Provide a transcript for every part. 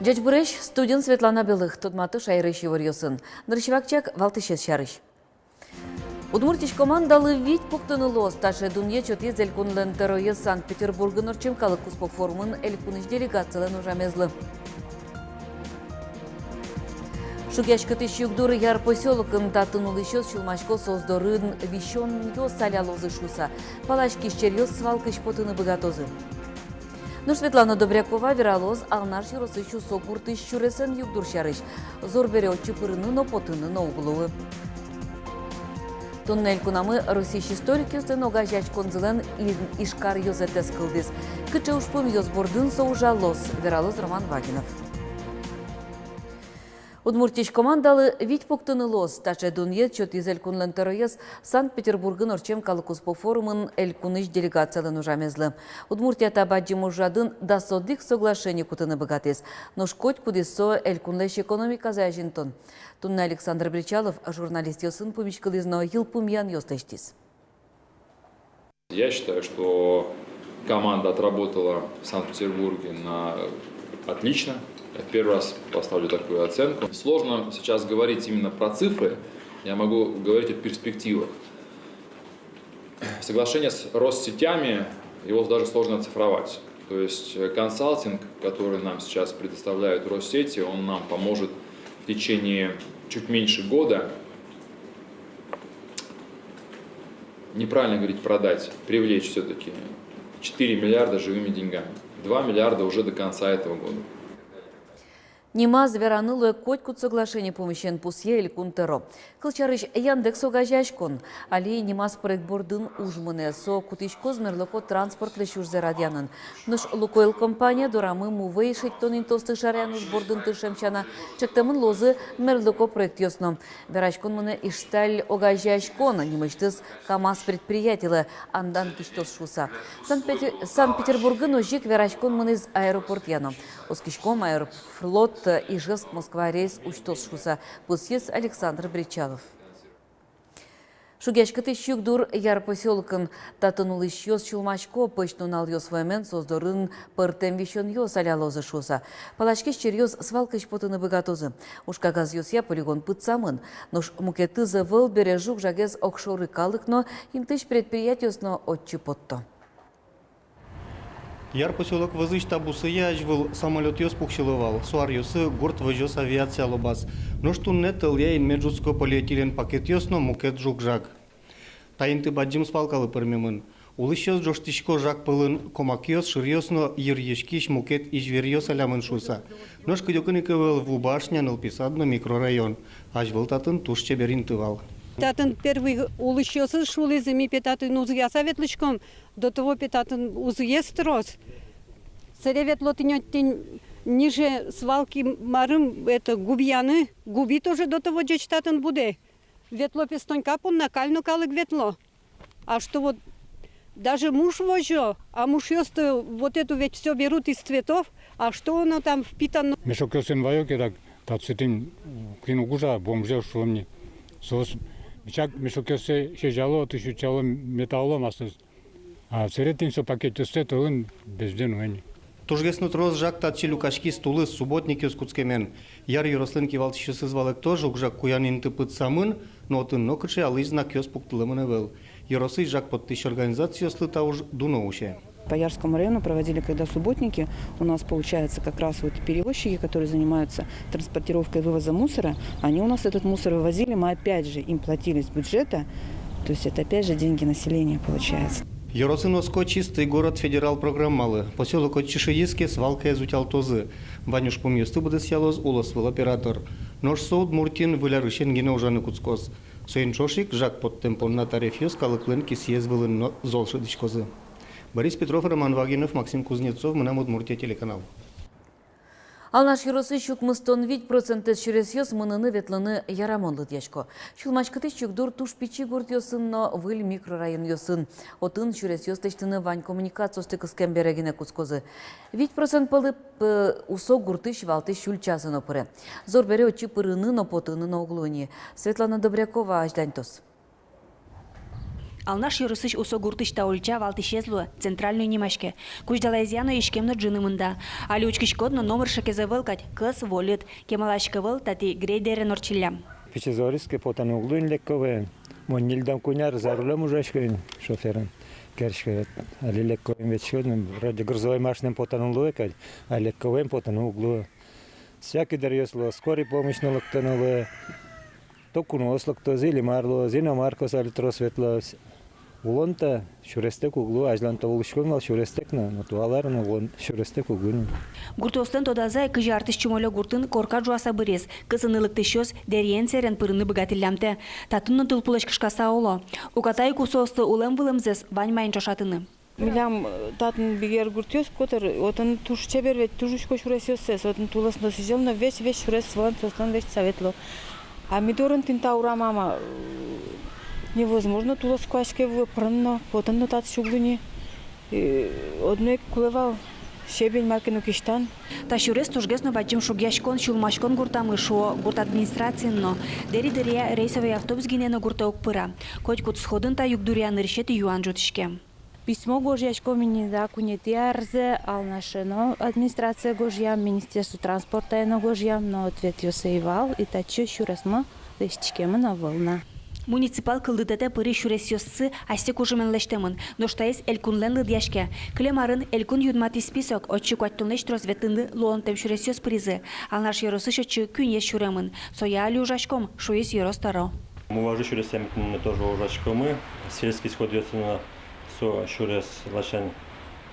Жачбуреш студент Светлана Белых тудматы шайрыш еварьосын. Ныршевакчак валтышес шарыш. Удмуртич командалы вить пуктыны лос, таше дунье чоти зелькунлен теройы Санкт-Петербургын орчимкалық куспо формын элькуныш делегациялен ужамезлы. Шугяшкы югдуры яр поселокын татынулы щёс шулмашко создорын вищон ё салялозы шуса. Палачки щерьёс свалкыш потыны богатозы. Но Светлана Добрякова вералоз алнаш юросыщу сокурты щуресен югдур шарыш. Зор берет чупырыны но потыны на угловы. Туннель кунамы российский историк юстен огажач конзылен ишкар юзетес кылдыс. Кычы ушпым юзбордын соужалос, вералоз Роман Вагинов. Удмуртич командалы вить пуктыны лос, таше дунье чот из элькунлен теройес Санкт-Петербургын орчем калыкуспо форумын элькуныш делегациялен ужамезлы. Удмуртията баджим ужадын да содик соглашение кутыны богатес, но шкоть кудесо элькунлеш экономика заяжинтон. Тунна Александр Бричалов, журналист ёсын пумичкалызно елпумьян ёстештис. Я считаю, что команда отработала в Санкт-Петербурге отлично. Я первый раз поставлю такую оценку. Сложно сейчас говорить именно про цифры, я могу говорить о перспективах. Соглашение с Россетями, его даже сложно оцифровать. То есть консалтинг, который нам сейчас предоставляют Россети, он нам поможет в течение чуть меньше года, неправильно говорить продать, привлечь все-таки 4 миллиарда живыми деньгами. 2 миллиарда уже до конца этого года. Нема зверанылы котькут соглашение помещен пусье или кунтеро. Кылчарыш Яндекс огажашкон, али немас проект бордын ужмыне со кутичко змерлоко транспорт лешуш зарадянын. Нож Лукойл компания дорамы мувей шиттонин тосты шарянуш бордын тышемчана чектамын лозы мерлоко проект ёсно. Верашкон мыне ишталь огажашкон, немыштыз КамАЗ предприятелы андан киштос шуса. Санкт-Петербургын ожик верашкон мыныз аэропорт яно. Оскишком аэрофлот Ижевск, Москва рейс учтос шуса. Пусьес Александр Бричалов. Шугяшкаты щугдур яр поселкын татынулы щёс чулмачко пычнунал ёс ваймен создорын пыртем вещон ёс алялозы шуса. Палачки щерьёс свалкыш потыны богатозы. Ушкагаз ёс я полигон пытсамын. Нож мукетызы выл бережук жагез окшоры калыкно имтыш предприятиосно отчи потто. Яр поселок вызыч табусы яжвыл самолет ёс пухшилывал. Суар ёсы гурт выжёс авиация лобас. Но что нетел яин меджутско полиэтилен пакет ёсно мукет жук жак. Таинты баджим спалкалы пырмемын. Улыш ёс жоштишко жак пылын комак ёс шыр ёсно йыр ешкиш мукет ижвер ёс алямын шуса. Нож кыдёкын икывел в башня нылписадно микрорайон. Ажвыл татын туш чеберин тывал. Татын первый улыщёсы шулы зими петатын узгя советлычком, до того петатын узгя строс. Сыревет лотынёттин ниже свалки марым это губьяны, губи тоже до того джечтатын буде. Ветло пестонька пон накально калык ветло. А что вот даже муж возжё, а муж ёсто вот эту ведь все берут из цветов, а что оно там впитано? Мешок ёсен вайоке так тацетин клину гужа бомжел шумни. Сос Чак мешокёсе шежало тысячало металлом асыз. А церетин со пакет ёсте тоын безден уэни. Тужгеснут роз жак татчи люкашки стулы субботники скутскемен. Яр юрослынки валтышы сызвалек тоже укжак куянин тыпыт самын, но тын нокычы алыж знак ёс пуктылымын эвел. Юросы жак под тысяч организаций ёслы тауж дуноуще. По Ярскому району проводили, когда субботники, у нас получается как раз вот перевозчики, которые занимаются транспортировкой и вывозом мусора, они у нас этот мусор вывозили, мы опять же им платили с бюджета, то есть это опять же деньги населения получается. Яросыноско чистый город федерал программалы. Поселок Отчишиеске свалка изутял тозы. Ванюш поместу будет сялоз улосвыл оператор. Нож соуд Муртин вылярышен гене ужаны куцкоз. Соин шошик жак под темпон на тариф ёс калыклен кисиез вылын золшыдычкозы. Борис Петров, Роман Вагинов, Максим Кузнецов, мы нам Удмуртия телеканал. Алнаш юросы щук мыстон вить процентес чурес ёс мыныны ветлыны ярамонлы дьячко. Шулмачкаты щукдур туш пичи гурт ёсын, но выль микрорайон ёсын. Отын чурес ёс тештыны вань коммуникациос тыкыс кемберегіне куцкозы. Вить процент пылы усо гурты швалты щуль часын опыры. Зор бере очи пырыны, но потыны на углуни. Светлана Добрякова, Аждантос. Алнаш юрысыш усо гуртыш таульча валтышезлу центральную немашке. Кучдалайзяну ишкемно джинымында. Али учкишкодно номер шакезавылкать кыс волит. Кемалашкавыл тати грейдерен орчилям. Печезориске потан углын леккове. Моннилдам куняр за рулем уже шофером. Кершке али лекковем вечером вроде грузовой машиной потан углы, а лекковем потан углу. Всякий дарьёсло, скорой помощь налоктануло. То кунослок, то зили марло, зина маркос али тросветло. Улонта шурестек углу, ажланта улышкомал шурестек на туаларын улон шурестек углу. Гуртостан тодазай кыжы артыш чумоло гуртын корка жуаса бырез. Кысынылыкты шёс дерьен серен пырыны богатылямте. Татынны тылпулаш кышкаса оло. Укатай кусосты улем вылымзес ваньмайын чошатыны. Милям татын бигер гуртёс котер, отын туш чебер ведь тужушко шуресёсес, отын туласно сижелно весь шурес сван состан весь советло. А мидорын тинта ура мама невозможно тулас квашке выпрано, потом тат шуглуни. Одной кулевал щебень маркину киштан. Ташюрес тужгесно бачим шугяшкон шулмашкон гуртамы шо гурт администрациянно. Дери-дерия рейсовый автобус гинено гурта окпыра. Коть кут сходын та югдурия ныршет юан жутышке. Письмо Гожьячко да кунетиарзе, алнашено администрация Гожья, Министерство транспорта на Гожья, но ответ ёсейвал, и тачу шурасма лещикема на волна. Муниципал кылдытете пыры шуресёссы асте кужымен лештемын, но штаес элькунлен лыдяшке. Клемарын элькун юдмати список, отчы куаттунлеш тросветынды луонтем шуресёс призы. Алнаш ёросы шочы күнес шуремын. Соя али ужашком, шуес ёрос таро. Мы важны шуресем тоже ужашкомы. Сельский сход на со шурес лачань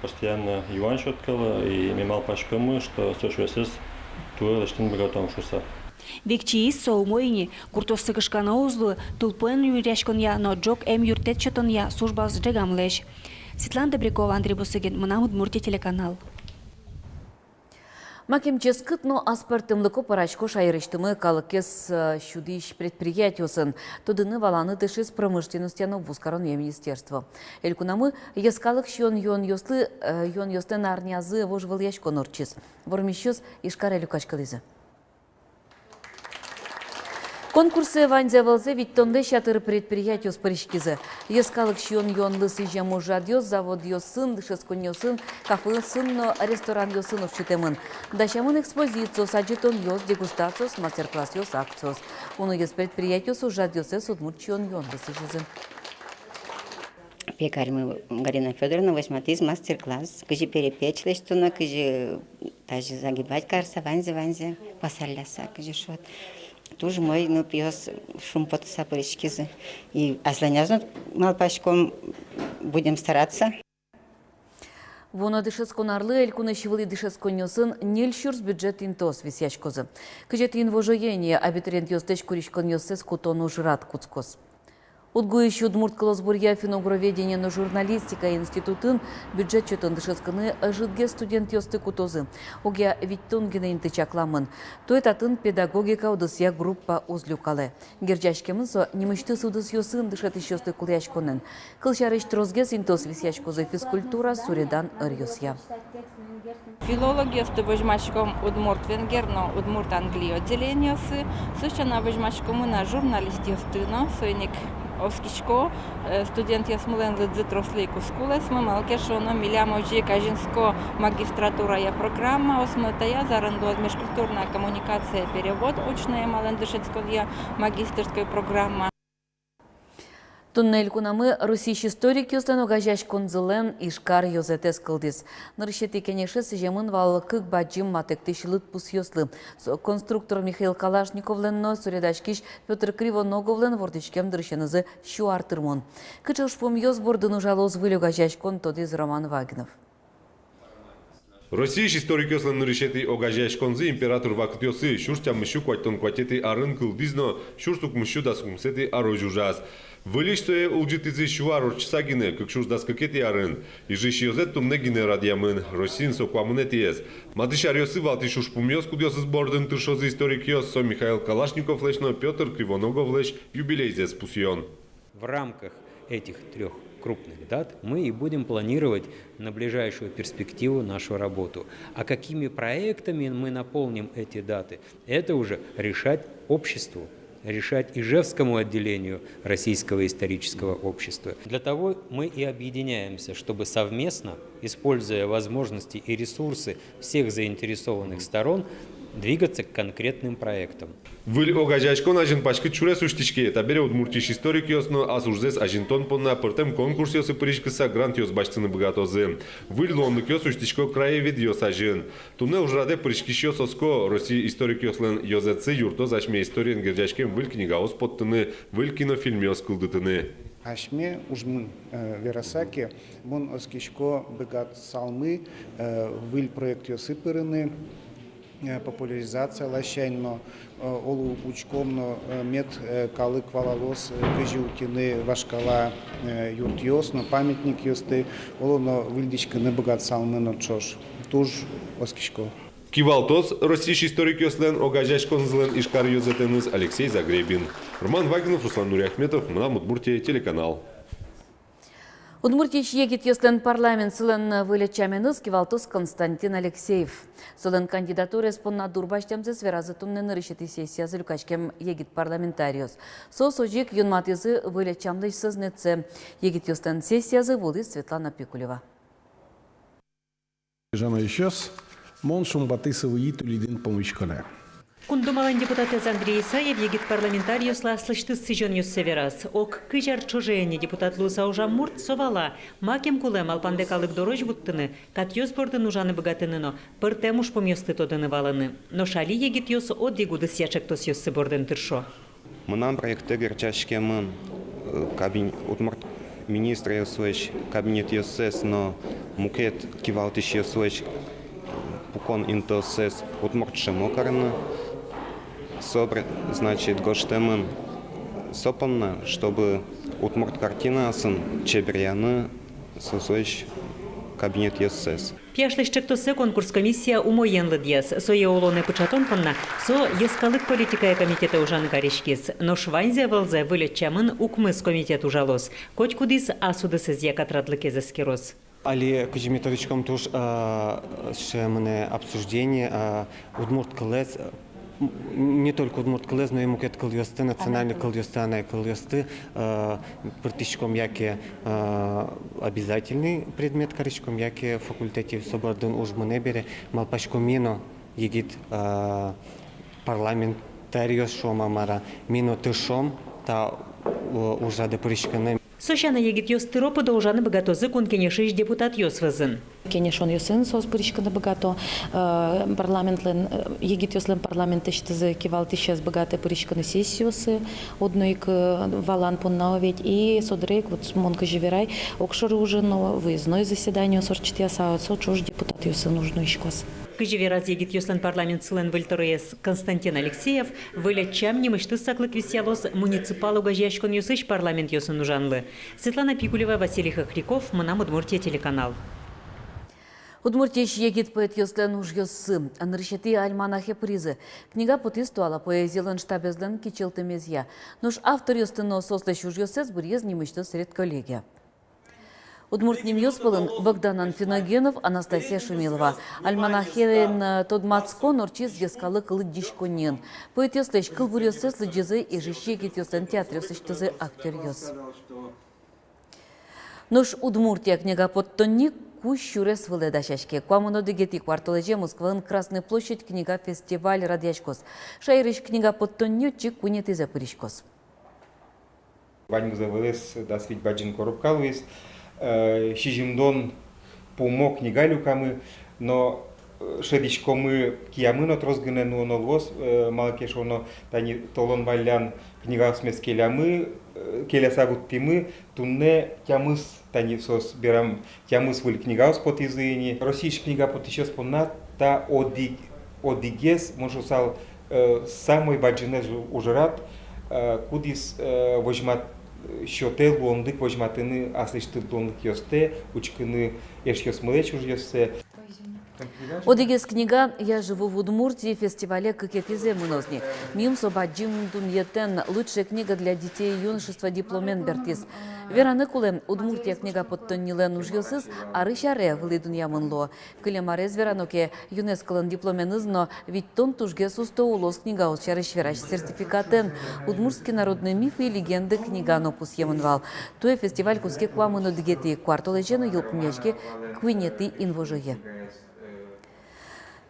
постоянно юан шоткала и мимал пашкомы, что со шуресес туэ лештин богатом шуса. Викчиис соумойни, куртосы кышкана узлы, тулпын юряшкон я, но джок юртет чотон я, службалс джегамлеш. Светлана Добрякова, Андрей Бусыгин, Мына Удмуртия телеканал. Макемчес кытно аспартымлыко парачко шайрыштымы калыкес щудиш предприятиосын, тодыны валаны тышис промышленности Новбускарон министерство. Элькунамы ескалык йон йостен арнязы вожвыл яшко норчис. Вормищёс ишкар элюкачкалызы. Конкурсы ванзявалзе виттонде шатыр предприятиос паришкизы. Ескалык йон лысы жему жадьос, завод йосын, дышескон йосын, кафе сын, ресторан йосын овчитемын. Дащамын экспозициос, аджитон йос, дегустациос, мастер-класс йос, акциос. Уну ес предприятиос ужадьосе удмурт йон лысы жизы. Пекарь мы, Марина Федоровна, восьматиз мастер-класс. Кыжи перепечь лештуна, кыжи даже загибать карса, ванзе, посаляса, кыжи шот. Тоже мой, пьес шум под сапоричкизы. И асланязно малпачком будем стараться. Воно дышескон арлы, элькуна щевыли дышескон йосын, нельшурс бюджет интос висячкозы. Кыжет инвожоение, абитуриент йостеч куришкон йосес кутону жрат куцкос. Удгующий Удмурт Колосбурья финогроведения на журналистика институтын бюджет чөтön дышесканы жидге студент йосты кутозы. Огя виттунгене интычакламын. Тойтатын педагогика удысия группа узлюкалы. Герджашкемын со немышты судыс йосын дышет йосты кулячконын. Кылчарыш трозгес интос висячкозы физкультура суредан ыр Филология с выжмачком Удмурт Венгерно, Удмурт Англии отделение существенно выжмачком на журналистиостыно, сойник Оскичко, студент ясмулен лидзитрослейку скулес, мы малкешоно милямо жи кажинско магистратура я программа, осмытая заранду межкультурная коммуникация перевод очная малендышецкая магистерская программа. Туннель кунамы Русич историк юстан огажаш конзылен ишкар йозетес кылдис. Нарышети кенеше сижемын вал кык баджим матектишилыт пус йослы. Конструктор Михаил Калашниковлен, суредашкиш Петр Кривоноговлен вордичкем дыршенызы шу артырмон. Кычыл шпом йоз бордын ужалоз вылю гажаш кон тодиз Роман Вагнов. Росийш историк ёслен нарышети огажаш конзы император вактёсы шурстям мышу квайтон кватети арын кылдизно шурстук мышу дасумсети арожужаз. Вылиштое улжитизи шуарор часагине, как шурдас какети арын, и жишиозет тумне генерадиамын, росин сокуамунетиес. Матышарёсы валтиш ушпумёс кудёс сборден тыршозы историк ёс со Михаил Калашников лешно, Петр Кривоногов леш юбилейзе спусион. В рамках этих трех крупных дат мы и будем планировать на ближайшую перспективу нашу работу. А какими проектами мы наполним эти даты, это уже решать обществу. решать Ижевскому отделению Российского исторического общества. Для того мы и объединяемся, чтобы совместно, используя возможности и ресурсы всех заинтересованных сторон, двигаться к конкретным проектам. Выл огажашкон ажин пачкы чурес уштичке, табере удмуртиш историк ёсно, асурзес ажинтон понна пыртем конкурс ёсы пыришкыса грант ёс баштыны богатозы. Выл лонлык ёс уштичко краевид ёс ажин. Туне ужраде пыришкиш ёс оско, Россия историк ёслен ёзецы юртоз ашме историен герджашкем выл книга оспоттыны, выл кинофильм ёс кылдытыны. Ашме ужмын верасаки, бон оскишко бегат салмы, выл проект ёсы пырыны, популяризация лащайно, олу учкомно мед калы квалалос гыжиутины вашкала юртьосно памятник ёсты, олуно выльдичка не богат салмыно чош, туж оскишко. Кивалтос, российский историк ёслен огажашкон злен ишкар юзетеныз Алексей Загребин. Роман Вагинов, Руслан Нуряхметов, Мнам Удмуртия, телеканал. Удмуртич егит ёслен парламент сылын вылечаменыз Кивалтос Константин Алексеев. Сылын кандидатура спонна дурбаштемзе сверазы туннен решети сессия зылюкачкем егит парламентариос. Сосожик юнматизы вылечамлыш сызнеце. Егит ёслен сессиязы воды Светлана Пикулева. Жана ещёс, мон шумбатысовы итулидин помычкане. Кундумалан депутат Андрей Исаев егит парламентариосла слышты сижон юссеверас. Ок кыжар чожеяне депутат Луса уже мурт совала. Макем кулем алпандекалык дорож буттыны, кат ёс бордын ужаны богатыныно, пыртемуш помёсты тодыны валыны. Но шали егит ёс от дегуды сячек тос ёссы бордын тыршо. Мынам проекты герчашкемын кабинет утмурт министр ёсвеч кабинет ёссес, но мукет кивалтыш ёсвеч пукон интосес утмурт шемокарны. Собр, значит, гоштемын сопанна, чтобы утмурт картина сын чебряны сосоч кабинет ЕСС. Пяшлыщик тосе конкурс комиссия умоенлы дьес. Сое улоны пучатон панна, со ескалык политика комитета ужаны каришкис. Но шванзе валзе вылечамын укмыс комитет ужалос. Коть кудис асудысыз якатрадлыке заскирос. Али кожеметовичком туж шемне обсуждение удмурт клез. Не только удмурт клез, но и мукет кыльосты, национальный кыльосты, она и кыльосты. Практическом яке обязательный предмет коричком, яке факультатив собордын ужмыне бере. Малпашко мино егит парламентариос шома мара. Мино тышом та ужады прыщканы. Сощана егит ёс тыропы да ужаны богатозы кункенешиш депутат ёс вызын. Кенешон ёсын сос пырышканы богато. Парламентлен егит ёслен парламент иштызы кивалты сейчас богатые пырышканы сессиосы. Однойк валан поннау ведь и содрейк вот монка живерай. Окшоры уже но выездное заседание сорчит ясаут сочуж депутат ёсы нужно ишкос. Кыжевераз егит ёслен парламент сылен выльторес Константин Алексеев вылечам немышты саклык висялос муниципал угожьяшкон ёсыш парламент ёсын ужанлы. Светлана Пикулева, Василий Хохряков, Мнам Удмуртия, телеканал. Удмуртич егит поэт ёслен уж ёссы. Анрышети альманахе призы. Книга потистуала поэзиялын штабезлен кичелтемезья. Нуш автор ёстыно сослеш уж ёсес бурьез немышты сред коллегия. Удмуртним ёспылын Богдан Анфиногенов, Анастасия Шумилова. Альманахерен тодмацко норчиз ескалы кылы дишконен. Поэт ёслеш кыл бурьёсес лыджизы и жищегит ёслен театр ёсыштызы актер ёс. Нуш Удмуртия книга подтонник кущурес выледашашке. Куамуно дегети кварталеже Москвын Красный площадь книга фестиваль радьячкос. Шайрыш книга подтоннютчик кунеты запыришкос. Ваньгза вылез дасвить баджин корубкалуис. Шижимдон помог книга люкамы, но шедичко мы киямыно трозгынену новос малакешоно тани толон валян книга смес келямы келясагут тимы тунне тямыс тани сос берам тямыс выл книга спот изыни российская книга пот еще спонна та одигес можусал самой баджинез ужрат кудис возьмат щотел лондык возьматыны аслышты лондык ёсте учкыны эш ёсмылеч уж ёсте. Одегес книга «Я живу в Удмуртии» фестивале «Кыкетизе мынозни». Мим собаджим дуньетен лучшая книга для детей и юношества дипломен бертис. Вераны кулем Удмуртия книга подтоннилен ужьосыз, арышаре вли дунья мынло. Кылемарез вераноке ЮНЕСКОлын дипломенызно ведь тон тужге сусто улос книга учарыш вераш сертификатен. Удмуртский народный миф и легенды книга нопус емынвал. Туе фестиваль куске квамыно дигети квартолежену юлпмешке квинети инвожие.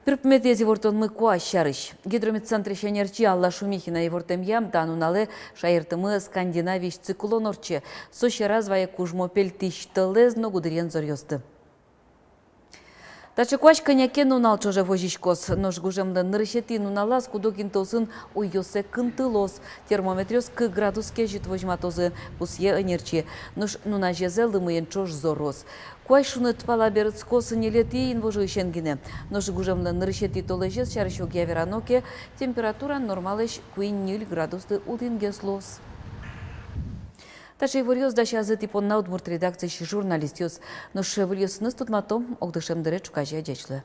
Пирпметез евортон мы куащарыш. Гидрометцентре шенерчи Алла Шумихина евортем ям танунале шаиртымы Скандинавич циклон орче. Соще развая кужмопель тыштылезно гудырен зорьосты. Тачекуач коняке нунал чоже вожичкос. Нож гужемда нырышети нуналас кудокин тосын уйосе кынтылос. Термометрёс к градуске жит вожматозы пусье энерчи. Нож нунажезе лымыен чож зорос. Куай шунет пала берет скосы не лети инвожу ищенгине. Нож гужемда нырышети толежес чарышок явераноке. Температура нормалеш куин 0 градусты удингеслос. Ташей варьёс дашазы типон на Удмурт редакции журналистиос. Но шевельёс ныстут матом огдышем дыречу кажа дячлы.